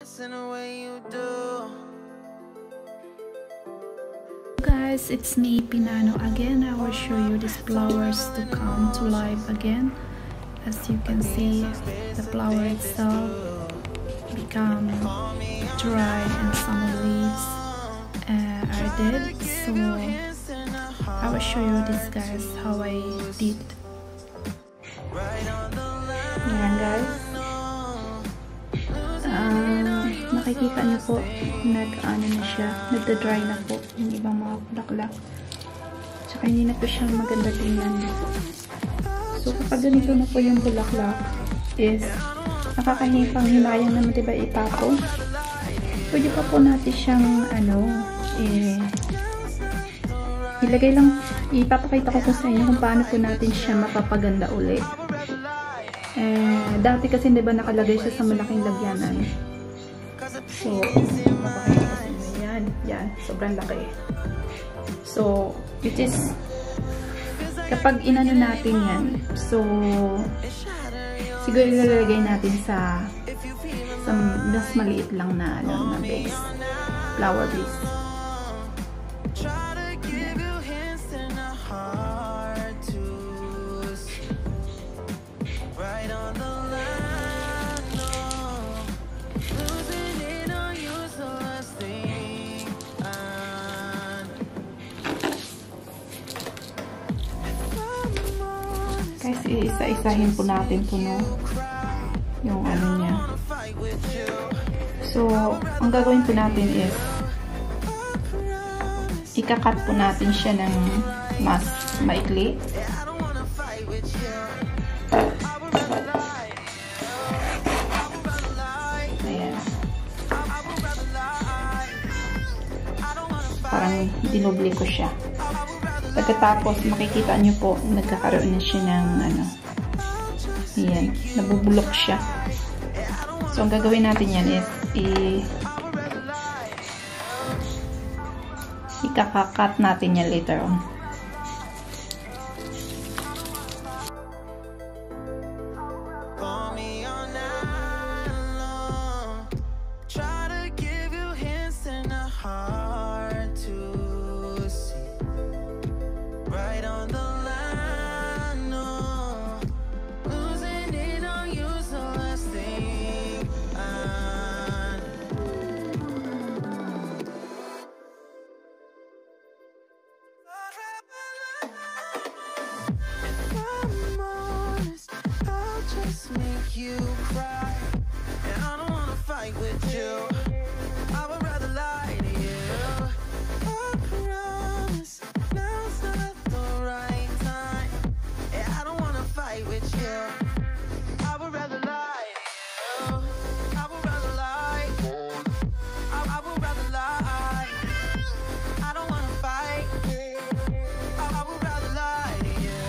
Guys, it's me Pinano again. I will show you these flowers to come to life again. As you can see, the flower itself become dry and some leaves are dead. So I will show you this, guys, how I did. Ayan, guys. Nakikita niyo po, nag-ano na siya, nagda-dry na po yung ibang mga bulaklak. Tsaka hindi na po siya maganda tingnan. So kapag ganito na po yung bulaklak, is nakakahipang-himayang naman, diba, itapon. Pwede pa po natin siyang ilagay lang, ipapakita ko po sa inyo kung paano po natin siya mapapaganda ulit. Dati kasi, diba, nakalagay siya sa malaking lagyanan. So, mapapakita ko sa inyo. Yan, sobrang laki. So, which is, kapag inano natin yan, so, siguro ilalagay natin sa mas maliit lang na, na base, flower base. Guys, isa-isahin po natin po, no, yung ano niya. So, ang gagawin po natin is ika-cut po natin siya ng mas maikli. Ayan. Parang dinoble ko siya. Pagkatapos, makikita nyo po, nagkakaroon na siya ng ayan, nabubulok siya. So, ang gagawin natin yan is ikakakat natin yan later on. You cry, and I don't wanna fight with you. I would rather lie to you. I promise now's not the right time, and I don't wanna fight with you. I would rather lie to you. I would rather lie. I would rather lie. I don't wanna fight. I would rather lie to you.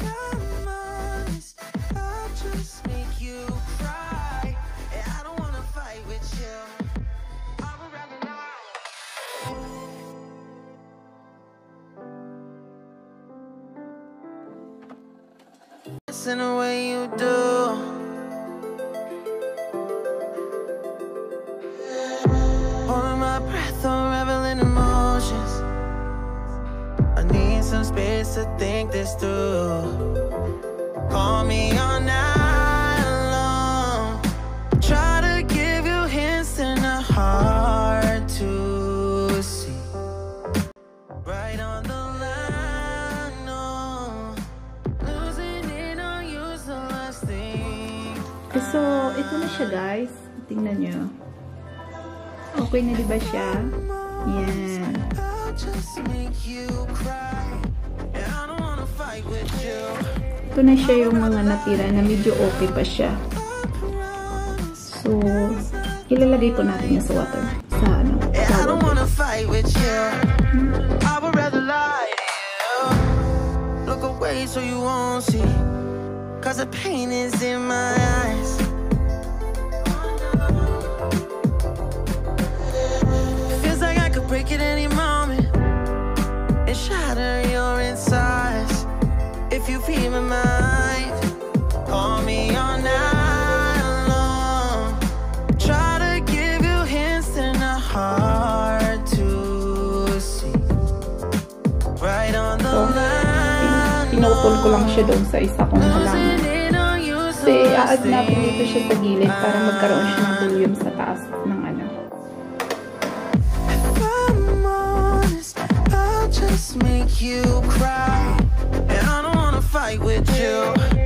I'm honest, I'll just make you cry, and I don't wanna fight with you. I would rather lie. Listen the way you do. Holding my breath, unraveling emotions. I need some space to think this through. Call me all night long. Try to give you hints and a hard to see. Right on the line, no. Losing it on you's the last thing. So, ito na siya, guys. Tingnan nyo. Okay na, diba siya? Yan. Ito na siya yung mga natira na medyo okay pa siya. So, ilalagay po natin yan sa water. Sa Look away so you won't see, 'cause the pain is in my eyes. Feels like I could break it any moment and shatter your insides. If you feel my mind, call me all night long. Try to pinuputol ko lang siya doon sa isa kong halaman. Kasi i-add natin dito siya sa gilid para magkaroon siya ng volume sa taas ng ano. Just make you cry, and I don't wanna fight with you.